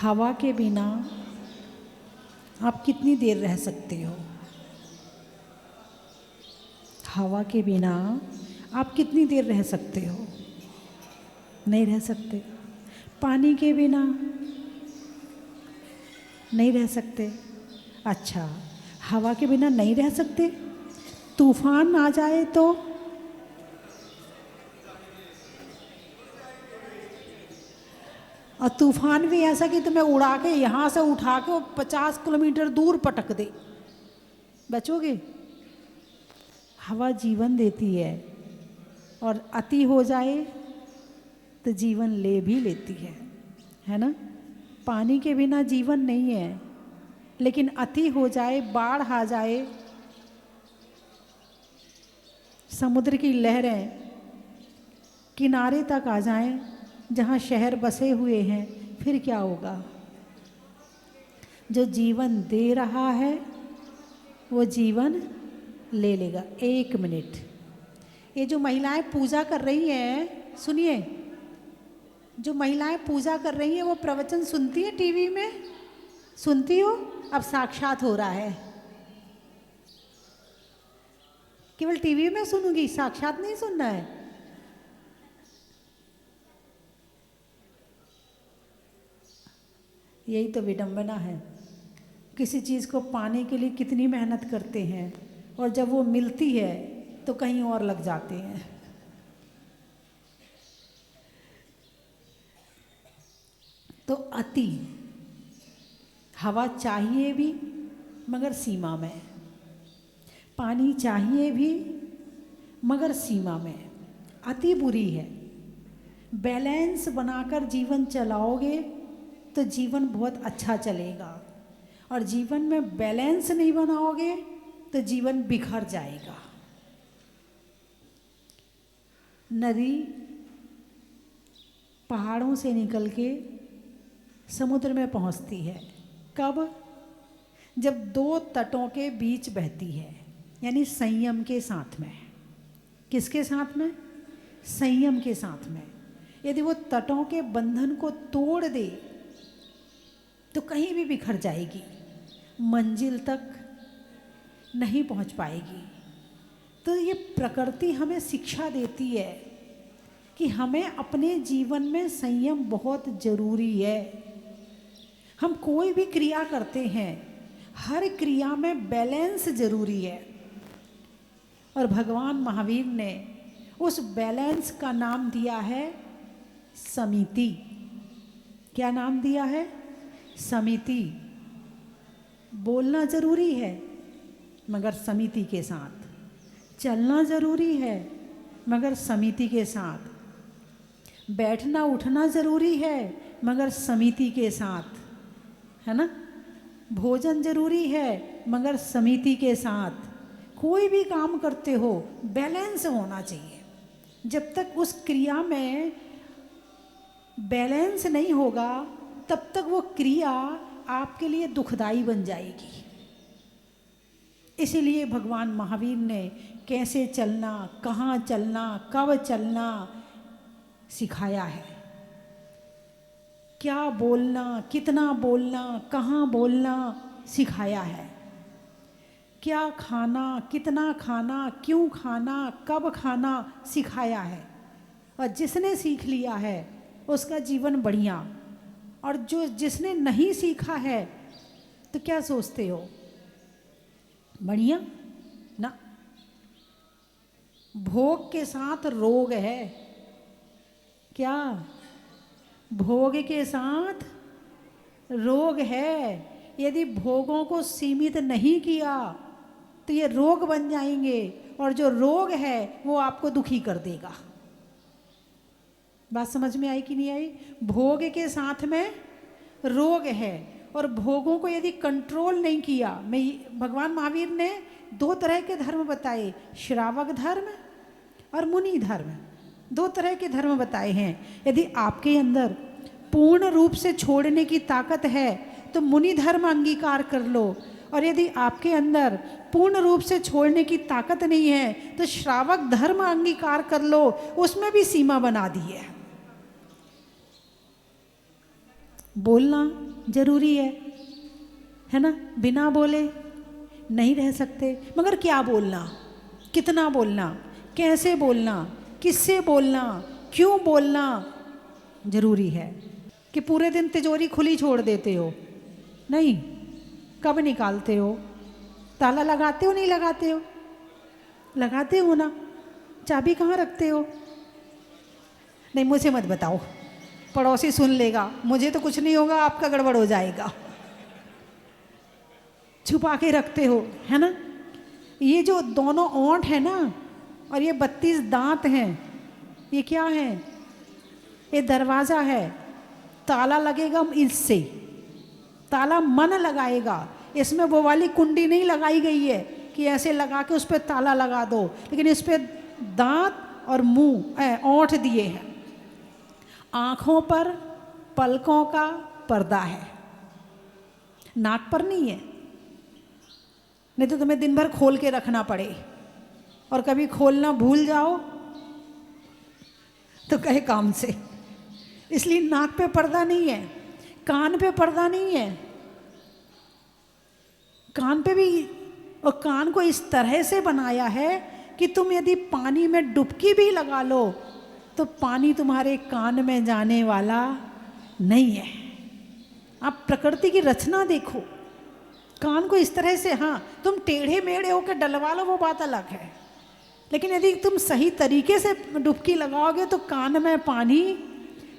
हवा के बिना आप कितनी देर रह सकते हो? हवा के बिना आप कितनी देर रह सकते हो? नहीं रह सकते। पानी के बिना नहीं रह सकते। अच्छा, हवा के बिना नहीं रह सकते। तूफान आ जाए तो? और तूफान भी ऐसा कि तुम्हें उड़ा के यहाँ से उठा के 50 किलोमीटर दूर पटक दे, बचोगे? हवा जीवन देती है और अति हो जाए तो जीवन ले भी लेती है ना? पानी के बिना जीवन नहीं है, लेकिन अति हो जाए, बाढ़ आ जाए, समुद्र की लहरें किनारे तक आ जाएं जहाँ शहर बसे हुए हैं, फिर क्या होगा? जो जीवन दे रहा है वो जीवन ले लेगा। 1 मिनट, ये जो महिलाएं पूजा कर रही हैं, सुनिए, जो महिलाएं पूजा कर रही हैं वो प्रवचन सुनती है टीवी में? सुनती हो? अब साक्षात हो रहा है। केवल टीवी में सुनूंगी, साक्षात नहीं सुनना है। यही तो विडंबना है। किसी चीज़ को पाने के लिए कितनी मेहनत करते हैं और जब वो मिलती है तो कहीं और लग जाते हैं। तो अति, हवा चाहिए भी मगर सीमा में, पानी चाहिए भी मगर सीमा में। अति बुरी है। बैलेंस बनाकर जीवन चलाओगे तो जीवन बहुत अच्छा चलेगा, और जीवन में बैलेंस नहीं बनाओगे तो जीवन बिखर जाएगा। नदी पहाड़ों से निकल के समुद्र में पहुंचती है। कब? जब 2 तटों के बीच बहती है, यानी संयम के साथ में। किसके साथ में? संयम के साथ में। यदि वो तटों के बंधन को तोड़ दे तो कहीं भी बिखर जाएगी, मंजिल तक नहीं पहुंच पाएगी। तो ये प्रकृति हमें शिक्षा देती है कि हमें अपने जीवन में संयम बहुत ज़रूरी है। हम कोई भी क्रिया करते हैं, हर क्रिया में बैलेंस ज़रूरी है, और भगवान महावीर ने उस बैलेंस का नाम दिया है समिति। क्या नाम दिया है? समिति। बोलना ज़रूरी है मगर समिति के साथ, चलना ज़रूरी है मगर समिति के साथ, बैठना उठना ज़रूरी है मगर समिति के साथ, है ना? भोजन ज़रूरी है मगर समिति के साथ। कोई भी काम करते हो बैलेंस होना चाहिए। जब तक उस क्रिया में बैलेंस नहीं होगा तब तक वो क्रिया आपके लिए दुखदाई बन जाएगी। इसीलिए भगवान महावीर ने कैसे चलना, कहाँ चलना, कब चलना सिखाया है। क्या बोलना, कितना बोलना, कहाँ बोलना सिखाया है। क्या खाना, कितना खाना, क्यों खाना, कब खाना सिखाया है। और जिसने सीख लिया है उसका जीवन बढ़िया, और जिसने नहीं सीखा है तो क्या सोचते हो? बढ़िया ना। भोग के साथ रोग है। क्या? भोग के साथ रोग है। यदि भोगों को सीमित नहीं किया तो ये रोग बन जाएंगे, और जो रोग है वो आपको दुखी कर देगा। बात समझ में आई कि नहीं आई? भोग के साथ में रोग है, और भोगों को यदि कंट्रोल नहीं किया, भगवान महावीर ने 2 तरह के धर्म बताए, श्रावक धर्म और मुनि धर्म। 2 तरह के धर्म बताए हैं। यदि आपके अंदर पूर्ण रूप से छोड़ने की ताकत है तो मुनि धर्म अंगीकार कर लो, और यदि आपके अंदर पूर्ण रूप से छोड़ने की ताकत नहीं है तो श्रावक धर्म अंगीकार कर लो। उसमें भी सीमा बना दी है। बोलना जरूरी है ना, बिना बोले नहीं रह सकते। मगर क्या बोलना, कितना बोलना, कैसे बोलना, किससे बोलना, क्यों बोलना जरूरी है। कि पूरे दिन तिजोरी खुली छोड़ देते हो? नहीं। कब निकालते हो? ताला लगाते हो नहीं लगाते हो? लगाते हो ना। चाबी कहाँ रखते हो? नहीं, मुझे मत बताओ, पड़ोसी सुन लेगा, मुझे तो कुछ नहीं होगा, आपका गड़बड़ हो जाएगा। छुपा के रखते हो, है ना। ये जो दोनों ओंठ है ना और ये 32 दांत हैं, ये क्या है? ये दरवाज़ा है। ताला लगेगा इससे, ताला मन लगाएगा। इसमें वो वाली कुंडी नहीं लगाई गई है कि ऐसे लगा के उस पर ताला लगा दो, लेकिन इस पर दांत और मुंह ओंठ दिए हैं। आँखों पर पलकों का पर्दा है, नाक पर नहीं है, नहीं तो तुम्हें दिन भर खोल के रखना पड़े और कभी खोलना भूल जाओ तो कहे काम से। इसलिए नाक पे पर्दा नहीं है, कान पे पर्दा नहीं है। कान पे भी, और कान को इस तरह से बनाया है कि तुम यदि पानी में डुबकी भी लगा लो तो पानी तुम्हारे कान में जाने वाला नहीं है। आप प्रकृति की रचना देखो, कान को इस तरह से, हाँ तुम टेढ़े मेढ़े होकर डलवा लो वो बात अलग है, लेकिन यदि तुम सही तरीके से डुबकी लगाओगे तो कान में पानी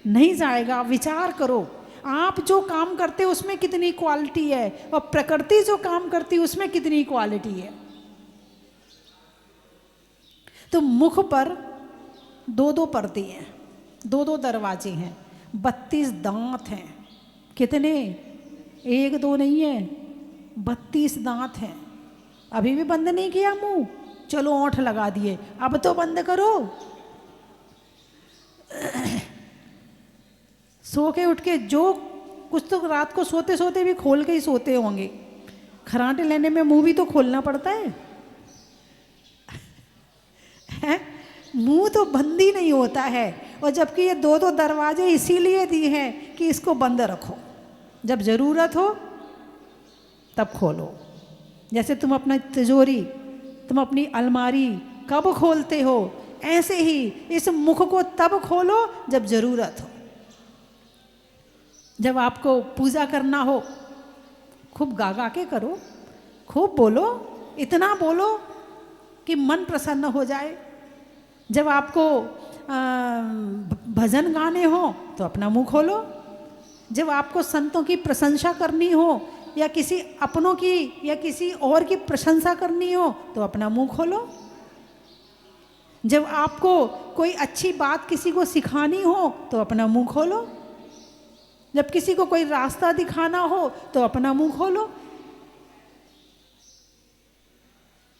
नहीं जाएगा। विचार करो, आप जो काम करते हो उसमें कितनी क्वालिटी है और प्रकृति जो काम करती है उसमें कितनी क्वालिटी है। तो मुख पर 2-2 पर्दे हैं, 2-2 दरवाजे हैं, 32 दांत हैं। कितने? 1-2 नहीं है, 32 दांत हैं। अभी भी बंद नहीं किया मुंह, चलो ओंठ लगा दिए, अब तो बंद करो। सो के उठ के जो कुछ तो रात को सोते सोते भी खोल के ही सोते होंगे। खराटे लेने में मुंह भी तो खोलना पड़ता है, है? मुंह तो बंद ही नहीं होता है। और जबकि ये 2-2 दरवाजे इसीलिए दिए हैं कि इसको बंद रखो, जब ज़रूरत हो तब खोलो। जैसे तुम अपना तिजोरी, तुम अपनी अलमारी कब खोलते हो, ऐसे ही इस मुख को तब खोलो जब ज़रूरत हो। जब आपको पूजा करना हो, खूब गा गा के करो, खूब बोलो, इतना बोलो कि मन प्रसन्न हो जाए। जब आपको भजन गाने हो तो अपना मुंह खोलो। जब आपको संतों की प्रशंसा करनी हो या किसी अपनों की या किसी और की प्रशंसा करनी हो तो अपना मुंह खोलो। जब आपको कोई अच्छी बात किसी को सिखानी हो तो अपना मुंह खोलो। जब किसी को कोई रास्ता दिखाना हो तो अपना मुंह खोलो।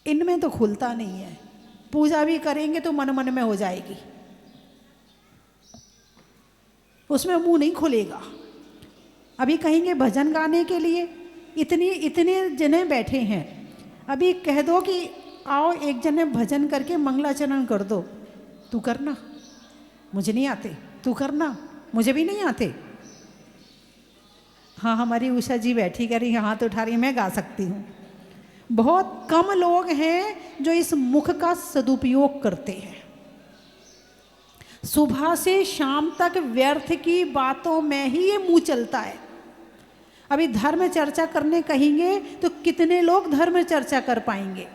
इनमें तो खुलता नहीं है। पूजा भी करेंगे तो मन मन में हो जाएगी, उसमें मुंह नहीं खुलेगा। अभी कहेंगे भजन गाने के लिए इतने जने बैठे हैं, अभी कह दो कि आओ एक जने भजन करके मंगलाचरण कर दो, तू करना, मुझे नहीं आते, तू करना, मुझे भी नहीं आते। हाँ, हमारी उषा जी बैठी कर रही है, हाथ उठा रही है, मैं गा सकती हूँ। बहुत कम लोग हैं जो इस मुख का सदुपयोग करते हैं। सुबह से शाम तक व्यर्थ की बातों में ही ये मुंह चलता है। अभी धर्म चर्चा करने कहेंगे तो कितने लोग धर्म चर्चा कर पाएंगे,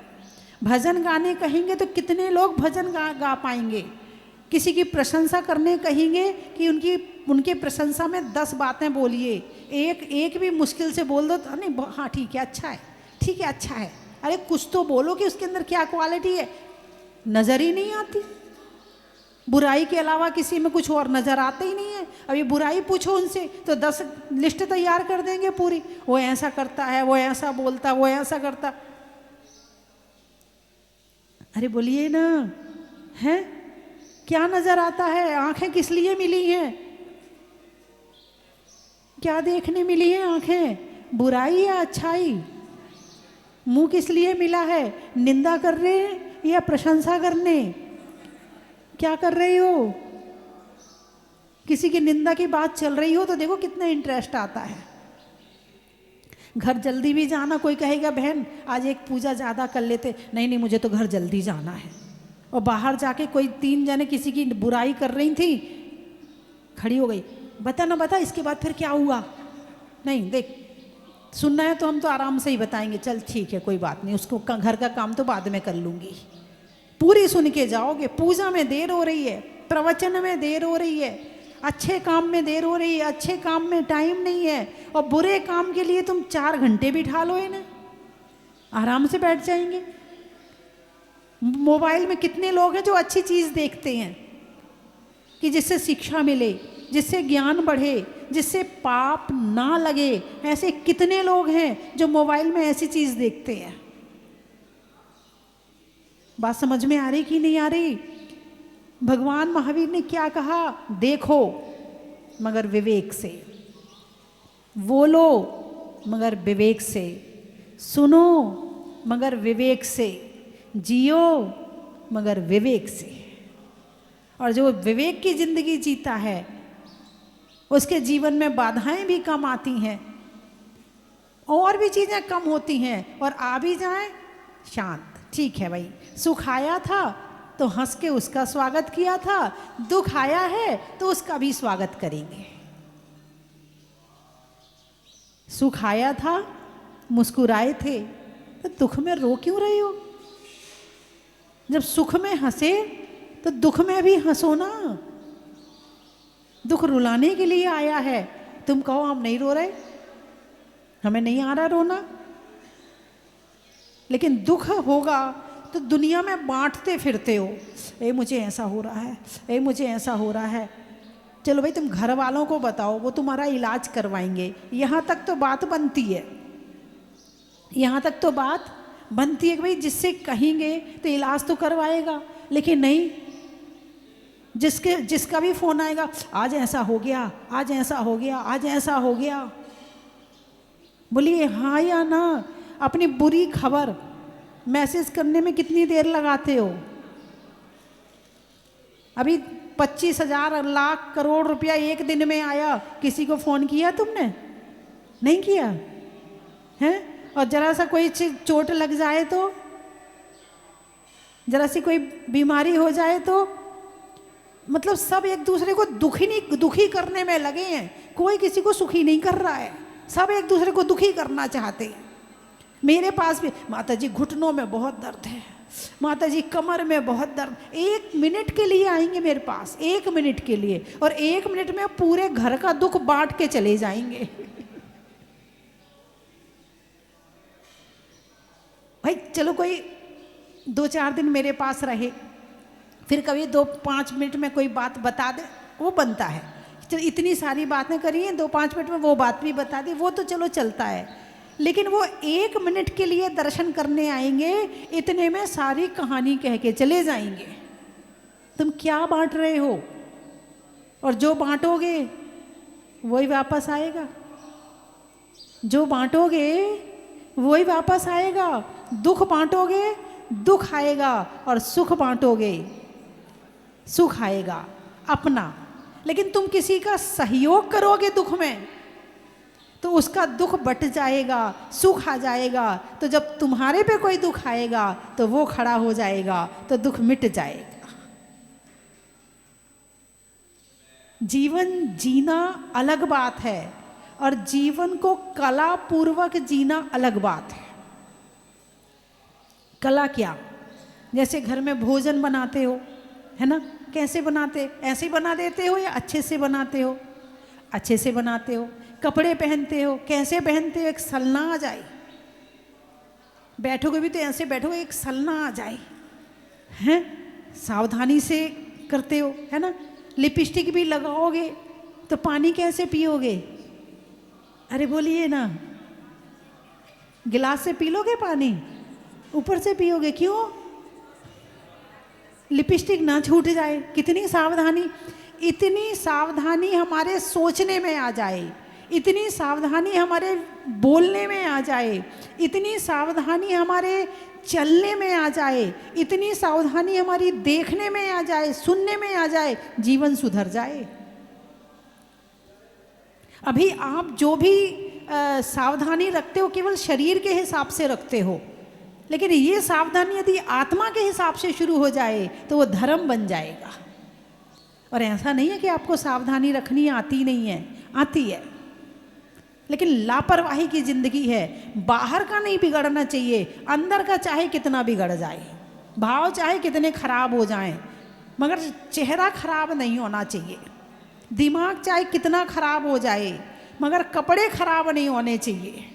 भजन गाने कहेंगे तो कितने लोग भजन गा पाएंगे, किसी की प्रशंसा करने कहेंगे कि उनकी प्रशंसा में 10 बातें बोलिए, एक भी मुश्किल से बोल दो तो नहीं, हाँ ठीक है, अच्छा है, ठीक है, अच्छा है। अरे कुछ तो बोलो कि उसके अंदर क्या क्वालिटी है, नज़र ही नहीं आती। बुराई के अलावा किसी में कुछ और नज़र आता ही नहीं है। अभी बुराई पूछो उनसे तो 10 लिस्ट तैयार कर देंगे पूरी, वो ऐसा करता है, वो ऐसा बोलता, वो ऐसा करता। अरे बोलिए ना, है क्या नज़र आता है? आंखें किस लिए मिली हैं? क्या देखने मिली है आंखें? बुराई या अच्छाई? मुंह किस लिए मिला है? निंदा कर रहे हैं या प्रशंसा करने? क्या कर रहे हो? किसी की निंदा की बात चल रही हो तो देखो कितना इंटरेस्ट आता है। घर जल्दी भी जाना, कोई कहेगा बहन आज एक पूजा ज़्यादा कर लेते, नहीं नहीं मुझे तो घर जल्दी जाना है। और बाहर जाके कोई 3 जने किसी की बुराई कर रही थी, खड़ी हो गई, बता ना बता इसके बाद फिर क्या हुआ। नहीं देख, सुनना है तो हम तो आराम से ही बताएंगे, चल ठीक है कोई बात नहीं, उसको घर का काम तो बाद में कर लूँगी। पूरी सुन के जाओगे। पूजा में देर हो रही है, प्रवचन में देर हो रही है, अच्छे काम में देर हो रही है, अच्छे काम में टाइम नहीं है, और बुरे काम के लिए तुम 4 घंटे बिठा लो इन्हें, आराम से बैठ जाएंगे। मोबाइल में कितने लोग हैं जो अच्छी चीज़ देखते हैं कि जिससे शिक्षा मिले, जिससे ज्ञान बढ़े, जिससे पाप ना लगे। ऐसे कितने लोग हैं जो मोबाइल में ऐसी चीज़ देखते हैं। बात समझ में आ रही कि नहीं आ रही? भगवान महावीर ने क्या कहा? देखो मगर विवेक से, बोलो मगर विवेक से, सुनो मगर विवेक से, जियो मगर विवेक से। और जो विवेक की जिंदगी जीता है उसके जीवन में बाधाएं भी कम आती हैं, और भी चीज़ें कम होती हैं, और आ भी जाए शांत, ठीक है भाई सुख आया था तो हंस के उसका स्वागत किया था, दुख आया है तो उसका भी स्वागत करेंगे। सुख आया था मुस्कुराए थे, तो दुख में रो क्यों रहे हो? जब सुख में हंसे तो दुख में भी हंसो ना। दुख रुलाने के लिए आया है, तुम कहो हम नहीं रो रहे, हमें नहीं आ रहा रोना। लेकिन दुख होगा तो दुनिया में बांटते फिरते हो, ए मुझे ऐसा हो रहा है, ए मुझे ऐसा हो रहा है। चलो भाई तुम घर वालों को बताओ, वो तुम्हारा इलाज करवाएंगे, यहाँ तक तो बात बनती है, यहाँ तक तो बात बनती है कि भाई जिससे कहेंगे तो इलाज तो करवाएगा। लेकिन नहीं, जिसका भी फोन आएगा, आज ऐसा हो गया, आज ऐसा हो गया, आज ऐसा हो गया। बोलिए हाँ या ना? अपनी बुरी खबर मैसेज करने में कितनी देर लगाते हो? अभी 25,000 लाख करोड़ रुपया एक दिन में आया, किसी को फोन किया तुमने? नहीं किया है। और जरा सा कोई चोट लग जाए तो, जरा सी कोई बीमारी हो जाए तो, मतलब सब एक दूसरे को दुखी करने में लगे हैं, कोई किसी को सुखी नहीं कर रहा है, सब एक दूसरे को दुखी करना चाहते हैं। मेरे पास भी माता जी घुटनों में बहुत दर्द है, माता जी कमर में बहुत दर्द। 1 मिनट के लिए आएंगे मेरे पास, 1 मिनट के लिए, और 1 मिनट में पूरे घर का दुख बांट के चले जाएंगे। भाई चलो कोई 2-4 दिन मेरे पास रहे, फिर कभी 2-5 मिनट में कोई बात बता दे, वो बनता है। चलो इतनी सारी बातें करी हैं, 2-5 मिनट में वो बात भी बता दी, वो तो चलो चलता है। लेकिन वो 1 मिनट के लिए दर्शन करने आएंगे, इतने में सारी कहानी कह के चले जाएंगे। तुम क्या बांट रहे हो? और जो बांटोगे वही वापस आएगा, जो बांटोगे वही वापस आएगा। दुख बांटोगे दुख आएगा, और सुख बांटोगे सुख आएगा अपना। लेकिन तुम किसी का सहयोग करोगे दुख में तो उसका दुख बट जाएगा, सुख आ जाएगा। तो जब तुम्हारे पे कोई दुख आएगा तो वो खड़ा हो जाएगा, तो दुख मिट जाएगा। जीवन जीना अलग बात है, और जीवन को कला पूर्वक जीना अलग बात है। कला क्या? जैसे घर में भोजन बनाते हो, है ना, कैसे बनाते? ऐसे ही बना देते हो या अच्छे से बनाते हो? अच्छे से बनाते हो। कपड़े पहनते हो, कैसे पहनते हो? एक सलना आ जाए, बैठोगे भी तो ऐसे बैठोगे एक सलना आ जाए, हैं? सावधानी से करते हो, है ना। लिपस्टिक भी लगाओगे तो पानी कैसे पियोगे? अरे बोलिए ना, गिलास से पी लोगे पानी? ऊपर से पियोगे, क्यों? लिपस्टिक ना छूट जाए। कितनी सावधानी, इतनी सावधानी हमारे सोचने में आ जाए, इतनी सावधानी हमारे बोलने में आ जाए, इतनी सावधानी हमारे चलने में आ जाए, इतनी सावधानी हमारी देखने में आ जाए, सुनने में आ जाए, जीवन सुधर जाए। अभी आप जो भी सावधानी रखते हो केवल शरीर के हिसाब से रखते हो, लेकिन ये सावधानी यदि आत्मा के हिसाब से शुरू हो जाए तो वो धर्म बन जाएगा। और ऐसा नहीं है कि आपको सावधानी रखनी आती नहीं है, आती है, लेकिन लापरवाही की जिंदगी है। बाहर का नहीं बिगड़ना चाहिए, अंदर का चाहे कितना बिगड़ जाए, भाव चाहे कितने खराब हो जाएं, मगर चेहरा खराब नहीं होना चाहिए। दिमाग चाहे कितना खराब हो जाए, मगर कपड़े खराब नहीं होने चाहिए।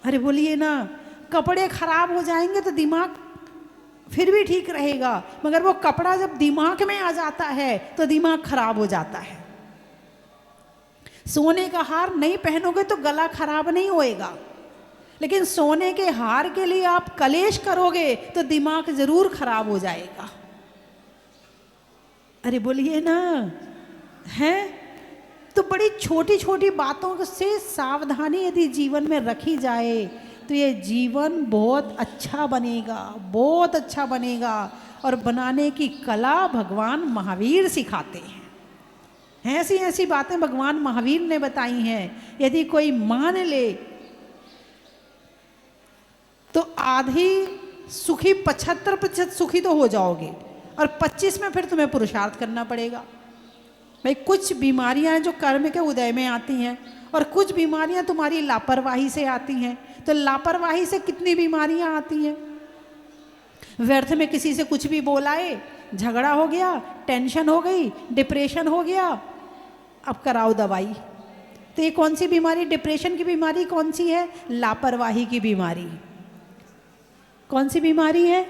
अरे बोलिए ना, कपड़े खराब हो जाएंगे तो दिमाग फिर भी ठीक रहेगा, मगर वो कपड़ा जब दिमाग में आ जाता है तो दिमाग खराब हो जाता है। सोने का हार नहीं पहनोगे तो गला खराब नहीं होएगा, लेकिन सोने के हार के लिए आप कलेश करोगे तो दिमाग जरूर खराब हो जाएगा। अरे बोलिए ना, है तो बड़ी छोटी छोटी बातों से सावधानी यदि जीवन में रखी जाए तो ये जीवन बहुत अच्छा बनेगा, बहुत अच्छा बनेगा। और बनाने की कला भगवान महावीर सिखाते हैं। ऐसी ऐसी बातें भगवान महावीर ने बताई हैं, यदि कोई मान ले तो आधी सुखी 75% सुखी तो हो जाओगे, और 25 में फिर तुम्हें पुरुषार्थ करना पड़ेगा। भाई कुछ बीमारियां हैं जो कर्म के उदय में आती हैं, और कुछ बीमारियां तुम्हारी लापरवाही से आती हैं। तो लापरवाही से कितनी बीमारियां आती हैं। व्यर्थ में किसी से कुछ भी बोलाए, झगड़ा हो गया, टेंशन हो गई, डिप्रेशन हो गया, अब कराओ दवाई। तो ये कौन सी बीमारी, डिप्रेशन की बीमारी कौन सी है? लापरवाही की बीमारी। कौन सी बीमारी है?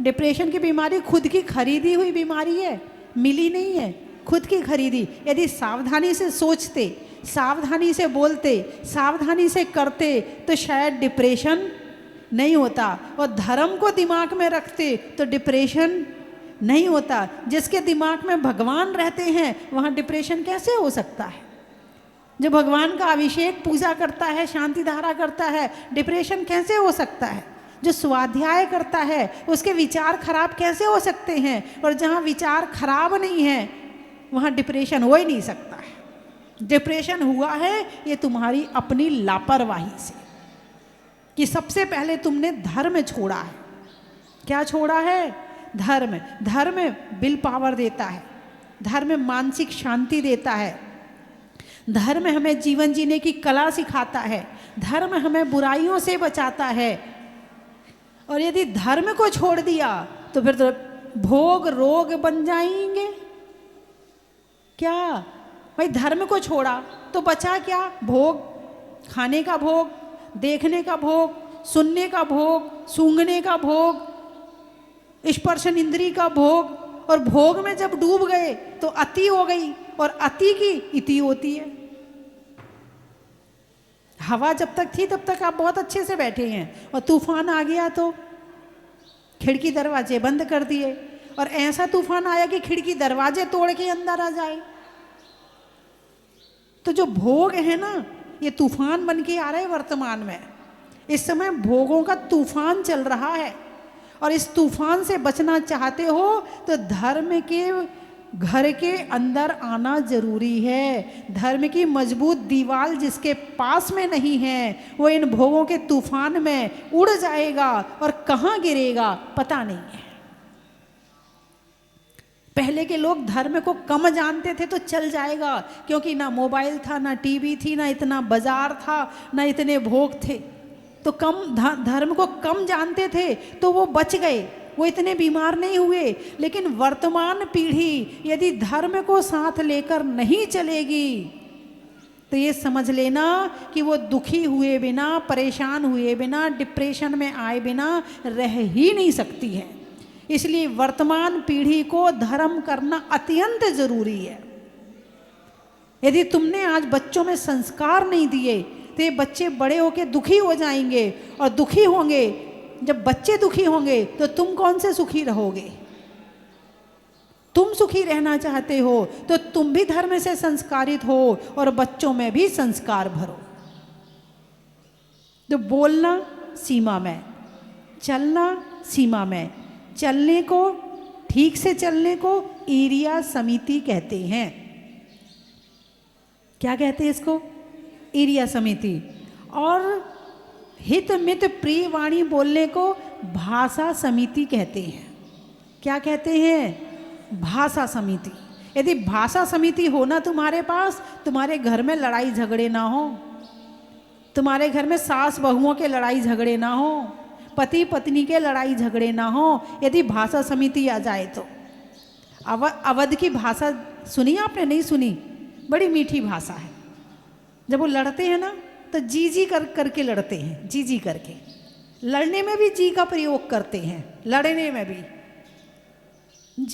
डिप्रेशन की बीमारी खुद की खरीदी हुई बीमारी है, मिली नहीं है, खुद की खरीदी। यदि सावधानी से सोचते, सावधानी से बोलते, सावधानी से करते तो शायद डिप्रेशन नहीं होता, और धर्म को दिमाग में रखते तो डिप्रेशन नहीं होता। जिसके दिमाग में भगवान रहते हैं वहाँ डिप्रेशन कैसे हो सकता है? जो भगवान का अभिषेक पूजा करता है, शांति धारा करता है, डिप्रेशन कैसे हो सकता है? जो स्वाध्याय करता है उसके विचार खराब कैसे हो सकते हैं? और जहाँ विचार खराब नहीं है वहाँ डिप्रेशन हो ही नहीं सकता है। डिप्रेशन हुआ है ये तुम्हारी अपनी लापरवाही से, कि सबसे पहले तुमने धर्म छोड़ा है। क्या छोड़ा है? धर्म। धर्म विल पावर देता है, धर्म मानसिक शांति देता है, धर्म हमें जीवन जीने की कला सिखाता है, धर्म हमें बुराइयों से बचाता है। और यदि धर्म को छोड़ दिया तो फिर तो भोग रोग बन जाएंगे। क्या भाई, धर्म को छोड़ा तो बचा क्या? भोग, खाने का भोग, देखने का भोग, सुनने का भोग, सूंघने का भोग, स्पर्शन इंद्री का भोग। और भोग में जब डूब गए तो अति हो गई, और अति की इति होती है। हवा जब तक थी तब तक आप बहुत अच्छे से बैठे हैं, और तूफान आ गया तो खिड़की दरवाजे बंद कर दिए, और ऐसा तूफान आया कि खिड़की दरवाजे तोड़ के अंदर आ जाए। तो जो भोग है ना, ये तूफान बन के आ रहे हैं वर्तमान में। इस समय भोगों का तूफान चल रहा है, और इस तूफान से बचना चाहते हो तो धर्म के घर के अंदर आना जरूरी है। धर्म की मजबूत दीवार जिसके पास में नहीं है वो इन भोगों के तूफान में उड़ जाएगा, और कहाँ गिरेगा पता नहीं है। पहले के लोग धर्म को कम जानते थे तो चल जाएगा, क्योंकि ना मोबाइल था, ना टीवी थी, ना इतना बाजार था, ना इतने भोग थे, तो कम धर्म को कम जानते थे तो वो बच गए, वो इतने बीमार नहीं हुए। लेकिन वर्तमान पीढ़ी यदि धर्म को साथ लेकर नहीं चलेगी तो ये समझ लेना कि वो दुखी हुए बिना, परेशान हुए बिना, डिप्रेशन में आए बिना रह ही नहीं सकती है। इसलिए वर्तमान पीढ़ी को धर्म करना अत्यंत जरूरी है। यदि तुमने आज बच्चों में संस्कार नहीं दिए तो ये बच्चे बड़े होकर दुखी हो जाएंगे, और दुखी होंगे। जब बच्चे दुखी होंगे तो तुम कौन से सुखी रहोगे? तुम सुखी रहना चाहते हो तो तुम भी धर्म से संस्कारित हो और बच्चों में भी संस्कार भरो। तो बोलना सीमा में, चलना सीमा में, चलने को, ठीक से चलने को एरिया समिति कहते हैं। क्या कहते हैं इसको? ईरिया समिति। और हित मित प्रिय वाणी बोलने को भाषा समिति कहते हैं। क्या कहते हैं? भाषा समिति। यदि भाषा समिति हो ना तुम्हारे पास, तुम्हारे घर में लड़ाई झगड़े ना हो, तुम्हारे घर में सास बहुओं के लड़ाई झगड़े ना हो, पति पत्नी के लड़ाई झगड़े ना हो, यदि भाषा समिति आ जाए तो। अवध की भाषा सुनी आपने? नहीं सुनी? बड़ी मीठी भाषा है। जब वो लड़ते हैं ना तो जी जी करके लड़ते हैं, जी जी करके। लड़ने में भी जी का प्रयोग करते हैं, लड़ने में भी।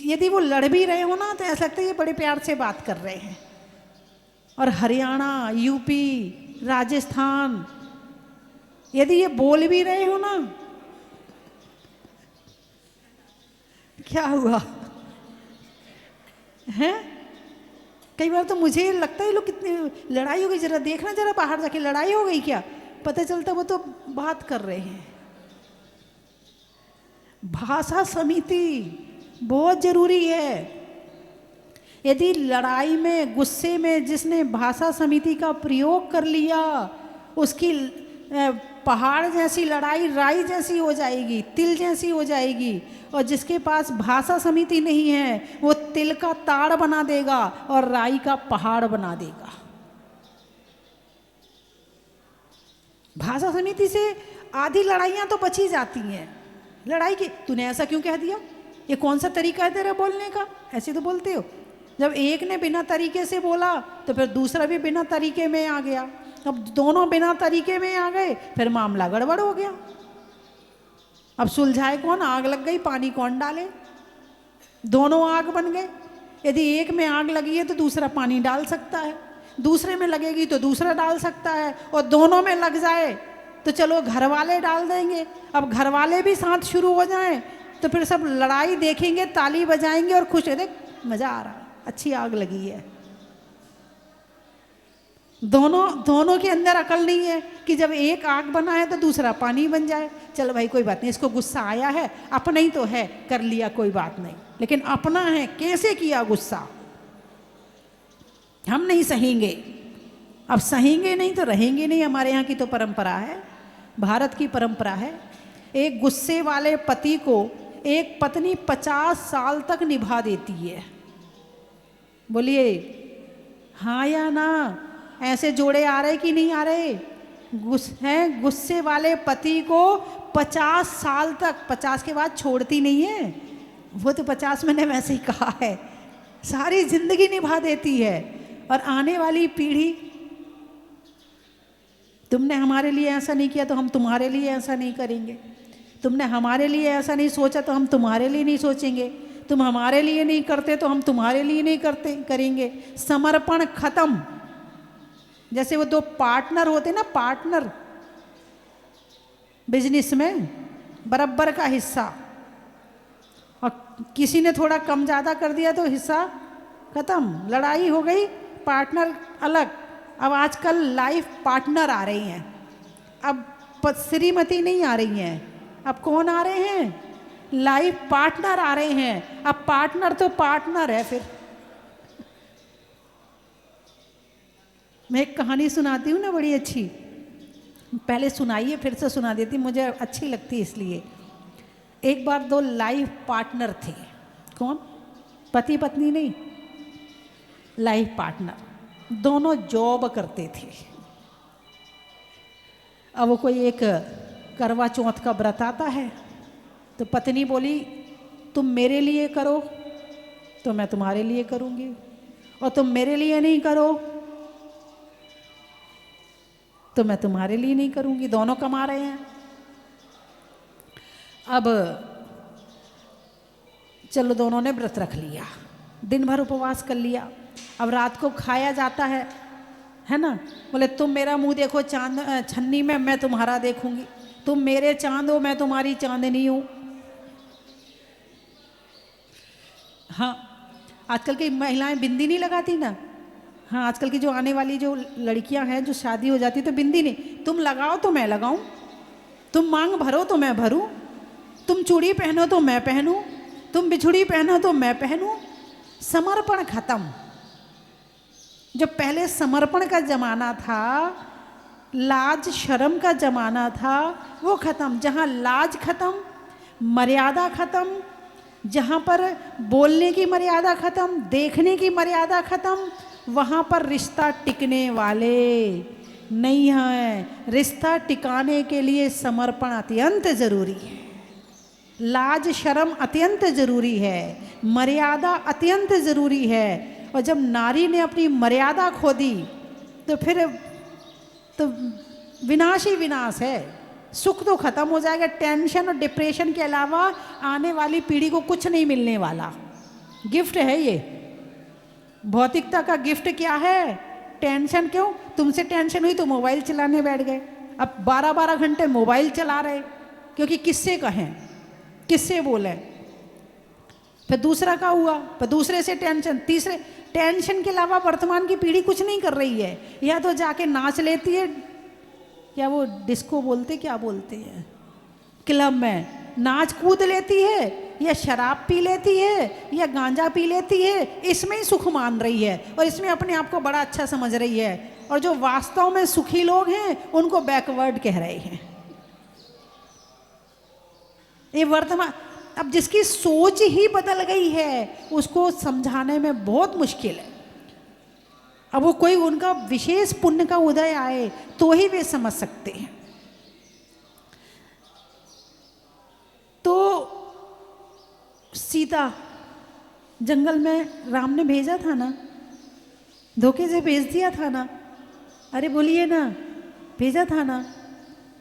यदि वो लड़ भी रहे हो ना तो ऐसा लगता है ये बड़े प्यार से बात कर रहे हैं। और हरियाणा, यूपी, राजस्थान, यदि ये बोल भी रहे हो ना, क्या हुआ है? कई बार तो मुझे लगता है लोग कितनी लड़ाई हो गई, जरा देखना, जरा बाहर जाके लड़ाई हो गई क्या, पता चलता वो तो बात कर रहे हैं। भाषा समिति बहुत जरूरी है। यदि लड़ाई में, गुस्से में जिसने भाषा समिति का प्रयोग कर लिया, उसकी पहाड़ जैसी लड़ाई राई जैसी हो जाएगी, तिल जैसी हो जाएगी। और जिसके पास भाषा समिति नहीं है वो तिल का ताड़ बना देगा और राई का पहाड़ बना देगा। भाषा समिति से आधी लड़ाइयाँ तो बची जाती हैं। लड़ाई की, तूने ऐसा क्यों कह दिया, ये कौन सा तरीका है तेरा बोलने का, ऐसे तो बोलते हो। जब एक ने बिना तरीके से बोला तो फिर दूसरा भी बिना तरीके में आ गया। अब दोनों बिना तरीके में आ गए, फिर मामला गड़बड़ हो गया। अब सुलझाए कौन? आग लग गई, पानी कौन डाले? दोनों आग बन गए। यदि एक में आग लगी है तो दूसरा पानी डाल सकता है, दूसरे में लगेगी तो दूसरा डाल सकता है, और दोनों में लग जाए तो चलो घर वाले डाल देंगे। अब घर वाले भी साथ शुरू हो जाएं तो फिर सब लड़ाई देखेंगे, ताली बजाएंगे और खुश है, देख मजा आ रहा, अच्छी आग लगी है। दोनों के अंदर अकल नहीं है कि जब एक आग बना है तो दूसरा पानी बन जाए। चलो भाई कोई बात नहीं, इसको गुस्सा आया है, अपना ही तो है, कर लिया, कोई बात नहीं, लेकिन अपना है, कैसे किया गुस्सा, हम नहीं सहेंगे। अब सहेंगे नहीं तो रहेंगे नहीं। हमारे यहाँ की तो परंपरा है, भारत की परंपरा है, एक गुस्से वाले पति को एक पत्नी 50 साल तक निभा देती है। बोलिए हाँ या ना? ऐसे जोड़े आ रहे कि नहीं आ रहे? गुस्से वाले पति को 50 साल तक, 50 के बाद छोड़ती नहीं है वो, तो 50 मैंने वैसे ही कहा है, सारी जिंदगी निभा देती है। और आने वाली पीढ़ी, तुमने हमारे लिए ऐसा नहीं किया तो हम तुम्हारे लिए ऐसा नहीं करेंगे, तुमने हमारे लिए ऐसा नहीं सोचा तो हम तुम्हारे लिए नहीं सोचेंगे, तुम हमारे लिए नहीं करते तो हम तुम्हारे लिए नहीं करेंगे। समर्पण खत्म। जैसे वो दो पार्टनर होते ना, पार्टनर बिजनेस में, बराबर का हिस्सा, और किसी ने थोड़ा कम ज़्यादा कर दिया तो हिस्सा खत्म, लड़ाई हो गई, पार्टनर अलग। अब आजकल लाइफ पार्टनर आ रही हैं, अब श्रीमती नहीं आ रही हैं, अब कौन आ रहे हैं? लाइफ पार्टनर आ रहे हैं। अब पार्टनर तो पार्टनर है। फिर मैं एक कहानी सुनाती हूँ ना, बड़ी अच्छी, पहले सुनाइए फिर से सुना देती, मुझे अच्छी लगती इसलिए। एक बार दो लाइफ पार्टनर थे। कौन? पति पत्नी नहीं, लाइफ पार्टनर, दोनों जॉब करते थे। अब वो कोई एक करवा चौथ का व्रत आता है तो पत्नी बोली तुम मेरे लिए करो तो मैं तुम्हारे लिए करूँगी, और तुम मेरे लिए नहीं करो तो मैं तुम्हारे लिए नहीं करूँगी। दोनों कमा रहे हैं। अब चलो दोनों ने व्रत रख लिया, दिन भर उपवास कर लिया। अब रात को खाया जाता है ना, बोले तुम मेरा मुंह देखो चांद छन्नी में, मैं तुम्हारा देखूंगी, तुम मेरे चांद हो मैं तुम्हारी चांदनी हूँ। हाँ, आजकल की महिलाएं बिंदी नहीं लगाती ना। हाँ, आजकल की जो आने वाली जो लड़कियां हैं जो शादी हो जाती तो बिंदी नहीं, तुम लगाओ तो मैं लगाऊं, तुम मांग भरो तो मैं भरूं, तुम चूड़ी पहनो तो मैं पहनूं, तुम बिछुड़ी पहनो तो मैं पहनूं। समर्पण खत्म। जो पहले समर्पण का जमाना था, लाज शर्म का जमाना था, वो खत्म। जहाँ लाज खत्म, मर्यादा खत्म, जहाँ पर बोलने की मर्यादा खत्म, देखने की मर्यादा खत्म, वहाँ पर रिश्ता टिकने वाले नहीं है। रिश्ता टिकाने के लिए समर्पण अत्यंत जरूरी है, लाज शर्म अत्यंत जरूरी है, मर्यादा अत्यंत जरूरी है। और जब नारी ने अपनी मर्यादा खो दी तो फिर तो विनाश ही विनाश है। सुख तो खत्म हो जाएगा, टेंशन और डिप्रेशन के अलावा आने वाली पीढ़ी को कुछ नहीं मिलने वाला। गिफ्ट है ये, भौतिकता का गिफ्ट क्या है? टेंशन। क्यों? तुमसे टेंशन हुई तो मोबाइल चलाने बैठ गए, अब 12-12 घंटे मोबाइल चला रहे, क्योंकि किससे कहें, किससे बोले। फिर दूसरा का हुआ, फिर दूसरे से टेंशन, तीसरे। टेंशन के अलावा वर्तमान की पीढ़ी कुछ नहीं कर रही है। या तो जाके नाच लेती है, क्या वो डिस्को बोलते, क्या बोलते हैं, क्लब में नाच कूद लेती है, या शराब पी लेती है, या गांजा पी लेती है। इसमें ही सुख मान रही है और इसमें अपने आप को बड़ा अच्छा समझ रही है। और जो वास्तव में सुखी लोग हैं उनको बैकवर्ड कह रहे हैं। ये वर्तमान, अब जिसकी सोच ही बदल गई है उसको समझाने में बहुत मुश्किल है। अब वो कोई उनका विशेष पुण्य का उदय आए तो ही वे समझ सकते हैं। तो सीता जंगल में राम ने भेजा था ना, धोखे से भेज दिया था ना। अरे बोलिए ना, भेजा था ना।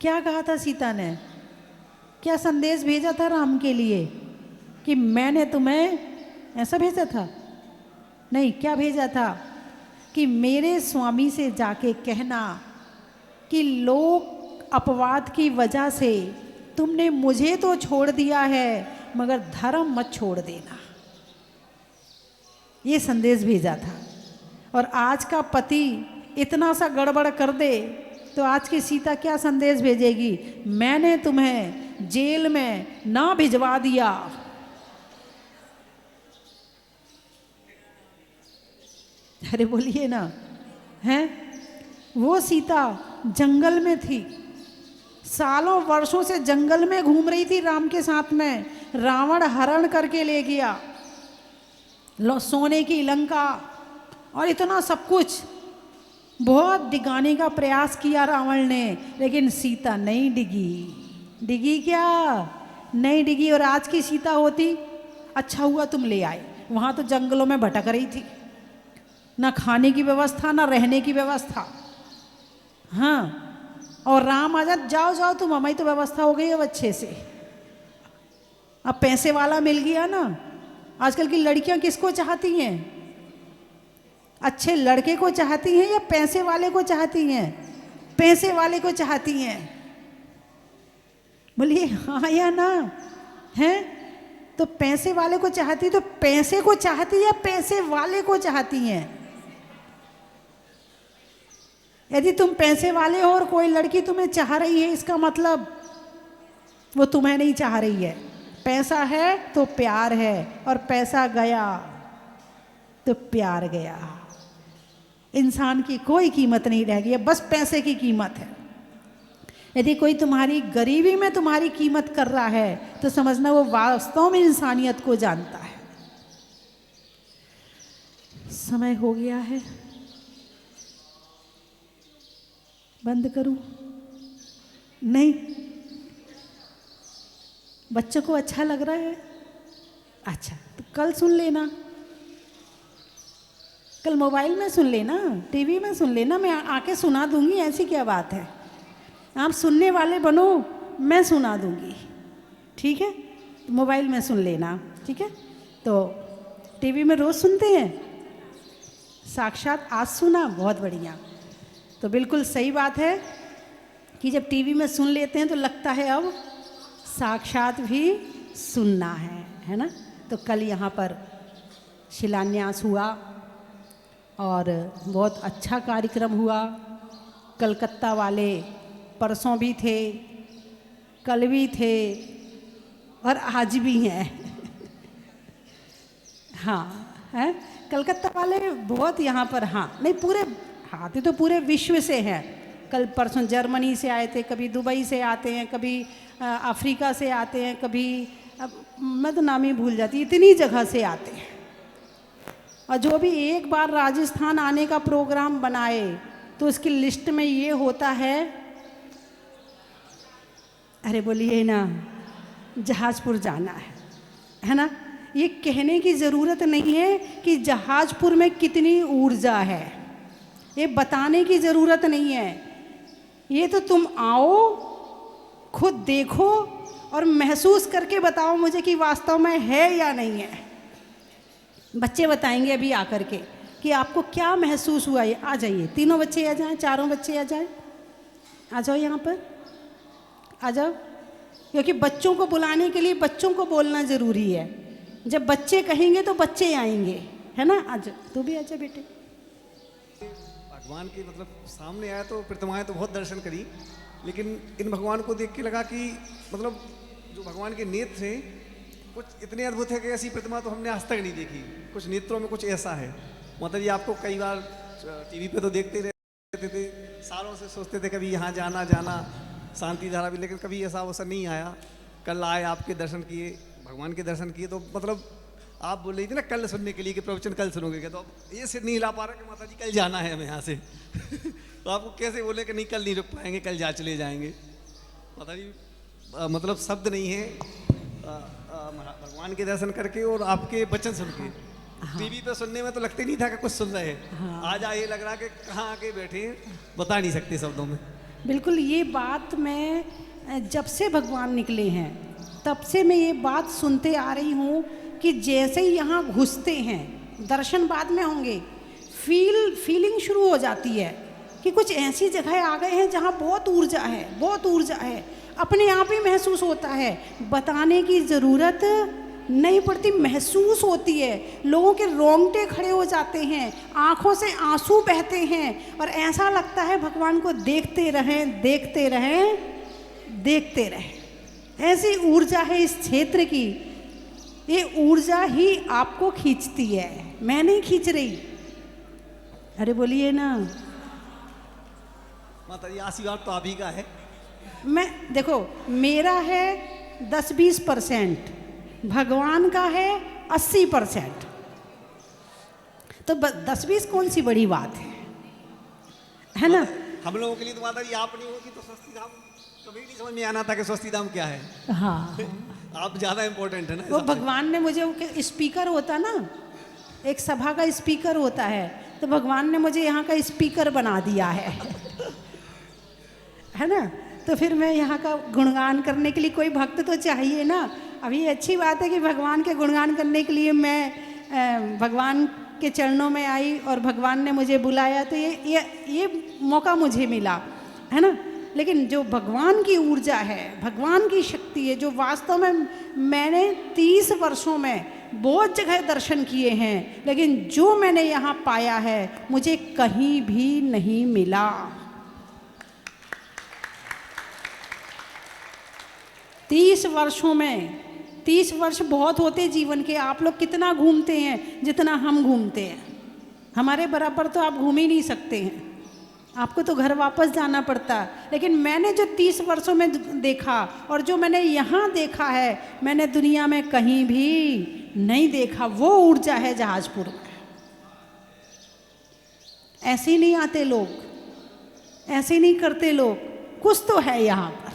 क्या कहा था सीता ने, क्या संदेश भेजा था राम के लिए कि मैंने तुम्हें, ऐसा भेजा था? नहीं, क्या भेजा था कि मेरे स्वामी से जाके कहना कि लोक अपवाद की वजह से तुमने मुझे तो छोड़ दिया है मगर धर्म मत छोड़ देना। ये संदेश भेजा था। और आज का पति इतना सा गड़बड़ कर दे तो आज की सीता क्या संदेश भेजेगी? मैंने तुम्हें जेल में ना भिजवा दिया। अरे बोलिए ना, हैं? वो सीता जंगल में थी, सालों वर्षों से जंगल में घूम रही थी राम के साथ में। रावण हरण करके ले गया, सोने की लंका और इतना सब कुछ, बहुत डिगाने का प्रयास किया रावण ने, लेकिन सीता नहीं डिगी। डिगी क्या? नहीं डिगी। और आज की सीता होती, अच्छा हुआ तुम ले आए। वहाँ तो जंगलों में भटक रही थी, ना खाने की व्यवस्था ना रहने की व्यवस्था। हाँ, और राम आ जाओ जाओ तुम, हमारी तो व्यवस्था हो गई अब अच्छे से। अब पैसे वाला मिल गया ना। आजकल की लड़कियां किसको चाहती हैं? अच्छे लड़के को चाहती हैं या पैसे वाले को चाहती हैं? पैसे वाले को चाहती हैं। बोलिए हाँ या ना? हैं? तो पैसे वाले को चाहती, तो पैसे को चाहती या पैसे वाले को चाहती हैं? यदि तुम पैसे वाले हो और कोई लड़की तुम्हें चाह रही है, इसका मतलब वो तुम्हें नहीं चाह रही है। पैसा है तो प्यार है, और पैसा गया तो प्यार गया। इंसान की कोई कीमत नहीं रह गई, बस पैसे की कीमत है। यदि कोई तुम्हारी गरीबी में तुम्हारी कीमत कर रहा है तो समझना वो वास्तव में इंसानियत को जानता है। समय हो गया है, बंद करूं? नहीं, बच्चों को अच्छा लग रहा है? अच्छा, तो कल सुन लेना, कल मोबाइल में सुन लेना, टीवी में सुन लेना, मैं आके सुना दूंगी। ऐसी क्या बात है? आप सुनने वाले बनो, मैं सुना दूंगी, ठीक है? तो मोबाइल में सुन लेना, ठीक है? तो टीवी में रोज़ सुनते हैं, साक्षात आज सुना, बहुत बढ़िया। तो बिल्कुल सही बात है कि जब टीवी में सुन लेते हैं तो लगता है अब साक्षात भी सुनना है ना? तो कल यहाँ पर शिलान्यास हुआ और बहुत अच्छा कार्यक्रम हुआ। कलकत्ता वाले परसों भी थे, कल भी थे और आज भी हैं। हाँ, हैं कलकत्ता वाले बहुत यहाँ पर, हाँ नहीं पूरे आते तो पूरे विश्व से हैं। कल परसों जर्मनी से आए थे, कभी दुबई से आते हैं, कभी अफ्रीका से आते हैं, कभी मैं तो नाम ही भूल जाती, इतनी जगह से आते हैं। और जो भी एक बार राजस्थान आने का प्रोग्राम बनाए तो उसकी लिस्ट में ये होता है, अरे बोलिए ना, जहाजपुर जाना है ना। ये कहने की ज़रूरत नहीं है कि जहाजपुर में कितनी ऊर्जा है, ये बताने की ज़रूरत नहीं है। ये तो तुम आओ, खुद देखो और महसूस करके बताओ मुझे कि वास्तव में है या नहीं है। बच्चे बताएंगे अभी आकर के कि आपको क्या महसूस हुआ। ये आ जाइए, तीनों बच्चे आ जाएं, चारों बच्चे आ जाएं, आ जाओ यहाँ पर, आ जाओ। क्योंकि बच्चों को बुलाने के लिए बच्चों को बोलना ज़रूरी है। जब बच्चे कहेंगे तो बच्चे आएंगे, है ना। आ जाओ, तू भी आ जा बेटे। भगवान के मतलब सामने आया तो प्रतिमाएं तो बहुत दर्शन करी, लेकिन इन भगवान को देख के लगा कि मतलब जो भगवान के नेत्र थे कुछ इतने अद्भुत है कि ऐसी प्रतिमा तो हमने आज तक नहीं देखी। कुछ नेत्रों में कुछ ऐसा है, मतलब ये आपको कई बार टीवी पे तो देखते रहते थे, सालों से सोचते थे कभी यहाँ जाना जाना शांति धारा भी, लेकिन कभी ऐसा अवसर नहीं आया। कल आए, आपके दर्शन किए, भगवान के दर्शन किए, तो मतलब आप बोल रही थी ना कल सुनने के लिए कि प्रवचन कल सुनोगे क्या, तो अब ये सिर नहीं हिला पा रहा कि माता जी कल जाना है हमें यहाँ से तो आपको कैसे बोले कि नहीं कल नहीं रुक पाएंगे, कल जा चले जाएंगे। माता जी मतलब शब्द नहीं है भगवान के दर्शन करके और आपके वचन सुन के। हाँ। टीवी पे सुनने में तो लगते नहीं था कि कुछ सुन रहे हैं। हाँ। आज ये लग रहा कि कहाँ आके बैठे हैं, बता नहीं सकते शब्दों में। बिल्कुल, ये बात मैं जब से भगवान निकले हैं तब से मैं ये बात सुनते आ रही हूँ कि जैसे ही यहाँ घुसते हैं, दर्शन बाद में होंगे, फीलिंग शुरू हो जाती है कि कुछ ऐसी जगह आ गए हैं जहाँ बहुत ऊर्जा है, बहुत ऊर्जा है। अपने आप ही महसूस होता है, बताने की ज़रूरत नहीं पड़ती, महसूस होती है। लोगों के रोंगटे खड़े हो जाते हैं, आँखों से आंसू बहते हैं और ऐसा लगता है भगवान को देखते रहें, देखते रहें, देखते रहें। ऐसी ऊर्जा है इस क्षेत्र की। ये ऊर्जा ही आपको खींचती है, मैं नहीं खींच रही। अरे बोलिए ना माता जी, आशीर्वाद तो आप ही का है। मैं देखो, मेरा है 10-20%, भगवान का है 80%। तो 10-20 कौन सी बड़ी बात है ना। हम लोगों के लिए तो माता जी आप नहीं होगी तो स्वस्ति धाम कभी नहीं समझ में आना था कि स्वस्ति धाम क्या है। हाँ आप ज़्यादा इम्पोर्टेंट है ना। वो भगवान ने मुझे, स्पीकर होता ना, एक सभा का स्पीकर होता है, तो भगवान ने मुझे यहाँ का स्पीकर बना दिया है ना। तो फिर मैं यहाँ का गुणगान करने के लिए कोई भक्त तो चाहिए ना। अभी अच्छी बात है कि भगवान के गुणगान करने के लिए मैं भगवान के चरणों में आई और भगवान ने मुझे बुलाया, तो ये मौका मुझे मिला, है ना। लेकिन जो भगवान की ऊर्जा है, भगवान की शक्ति है, जो वास्तव में मैंने 30 वर्षों में बहुत जगह दर्शन किए हैं, लेकिन जो मैंने यहाँ पाया है मुझे कहीं भी नहीं मिला। 30 वर्षों में, 30 वर्ष बहुत होते जीवन के। आप लोग कितना घूमते हैं जितना हम घूमते हैं, हमारे बराबर तो आप घूम ही नहीं सकते हैं, आपको तो घर वापस जाना पड़ता। लेकिन मैंने जो 30 वर्षों में देखा और जो मैंने यहाँ देखा है, मैंने दुनिया में कहीं भी नहीं देखा। वो ऊर्जा है जहाजपुर में। ऐसे नहीं आते लोग, ऐसे नहीं करते लोग, कुछ तो है यहाँ पर,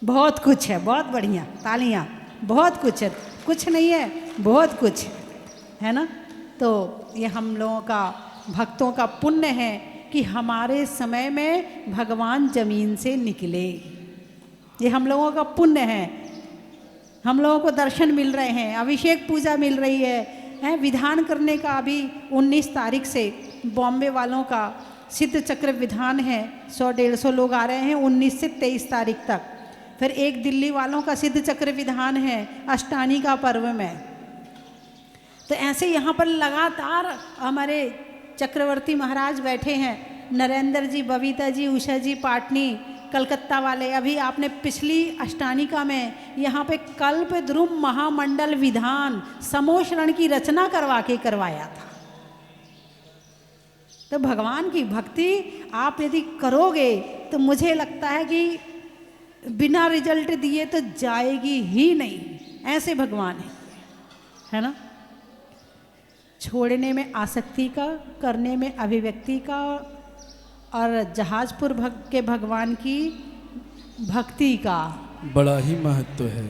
बहुत कुछ है, बहुत बढ़िया, तालियां, बहुत कुछ है, कुछ नहीं है, बहुत कुछ है ना। तो ये हम लोगों का, भक्तों का पुण्य है कि हमारे समय में भगवान जमीन से निकले। ये हम लोगों का पुण्य है, हम लोगों को दर्शन मिल रहे हैं, अभिषेक पूजा मिल रही है, विधान करने का अभी 19 तारीख से बॉम्बे वालों का सिद्ध चक्र विधान है। 100-150 लोग आ रहे हैं 19 से 23 तारीख तक। फिर एक दिल्ली वालों का सिद्ध चक्र विधान है अष्टानी का पर्व में। तो ऐसे यहाँ पर लगातार हमारे चक्रवर्ती महाराज बैठे हैं, नरेंद्र जी, बबीता जी, उषा जी पाटनी, कलकत्ता वाले, अभी आपने पिछली अष्टानिका में यहाँ पे कल्प द्रुम महामंडल विधान समोशरण की रचना करवाया था। तो भगवान की भक्ति आप यदि करोगे तो मुझे लगता है कि बिना रिजल्ट दिए तो जाएगी ही नहीं, ऐसे भगवान है ना। छोड़ने में आसक्ति का, करने में अभिव्यक्ति का, और जहाजपुर के भगवान की भक्ति का बड़ा ही महत्व है।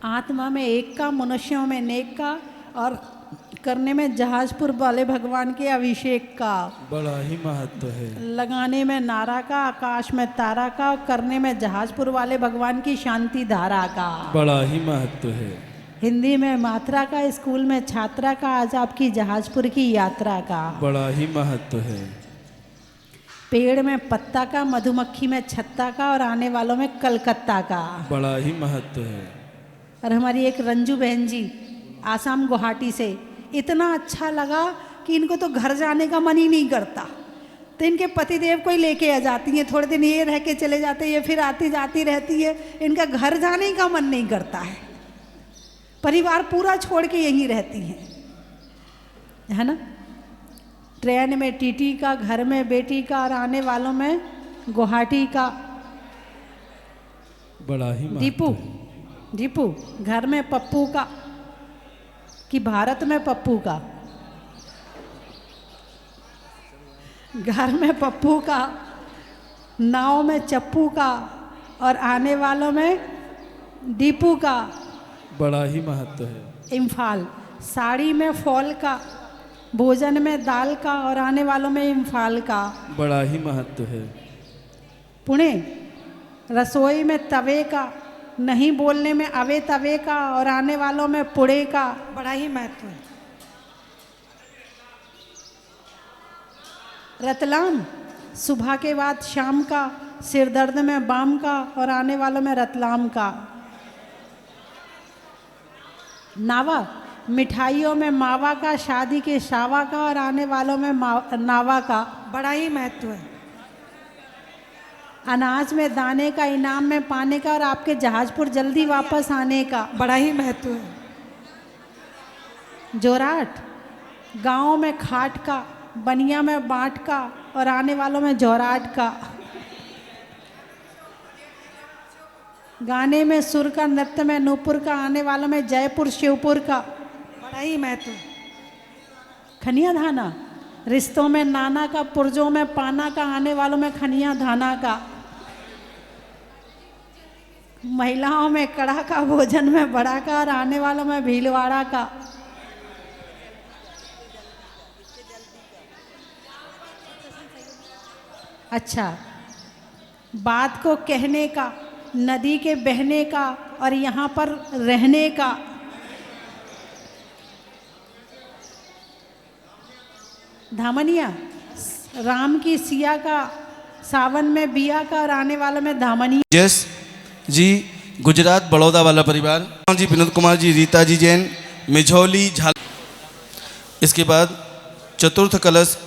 आत्मा में एक का, मनुष्यों में नेक का, और करने में जहाजपुर वाले भगवान के अभिषेक का बड़ा ही महत्व है। लगाने में नारा का, आकाश में तारा का, करने में जहाजपुर वाले भगवान की शांति धारा का बड़ा ही महत्व है। हिंदी में मात्रा का, स्कूल में छात्रा का, आज आपकी जहाजपुर की यात्रा का बड़ा ही महत्व है। पेड़ में पत्ता का, मधुमक्खी में छत्ता का, और आने वालों में कलकत्ता का बड़ा ही महत्व है। और हमारी एक रंजू बहन जी आसाम गुवाहाटी से, इतना अच्छा लगा कि इनको तो घर जाने का मन ही नहीं करता, तो इनके पतिदेव को ही लेके आ जाती हैं, थोड़े दिन ये रह के चले जाते हैं, फिर आती जाती रहती है, इनका घर जाने का मन नहीं करता है, परिवार पूरा छोड़ के यहीं रहती हैं, है ना। ट्रेन में टीटी का, घर में बेटी का, और आने वालों में गुवाहाटी का बड़ा ही दीपू दीपू, घर में पप्पू का कि भारत में पप्पू का, घर में पप्पू का, नाव में चप्पू का, और आने वालों में दीपू का बड़ा ही महत्व है। इम्फाल, साड़ी में फॉल का, भोजन में दाल का, और आने वालों में इम्फाल का बड़ा ही महत्व है। पुणे, रसोई में तवे का, नहीं बोलने में अवे तवे का, और आने वालों में पुणे का बड़ा ही महत्व है। रतलाम, सुबह के बाद शाम का, सिर दर्द में बाम का, और आने वालों में रतलाम का। नावा, मिठाइयों में मावा का, शादी के शावा का, और आने वालों में नावा का बड़ा ही महत्व है। अनाज में दाने का, इनाम में पाने का, और आपके जहाजपुर जल्दी वापस आने का बड़ा ही महत्व है। जोराट, गाँव में खाट का, बनिया में बाँट का, और आने वालों में जोराट का। गाने में सुर का, नृत्य में नूपुर का, आने वालों में जयपुर शिवपुर का बड़ा ही महत्व। खनिया धाना, रिश्तों में नाना का, पुर्जों में पाना का, आने वालों में खनिया धाना का। महिलाओं में कड़ा का, भोजन में बड़ा का, और आने वालों में भीलवाड़ा का। अच्छा, बात को कहने का, नदी के बहने का, और यहाँ पर रहने का। धामनिया, राम की सिया का, सावन में बिया का, और आने वालों में धामनिया। जस जी, गुजरात बड़ौदा वाला परिवार जी, विनोद कुमार जी, रीता जी जैन, मिझौली झाल। इसके बाद चतुर्थ कलश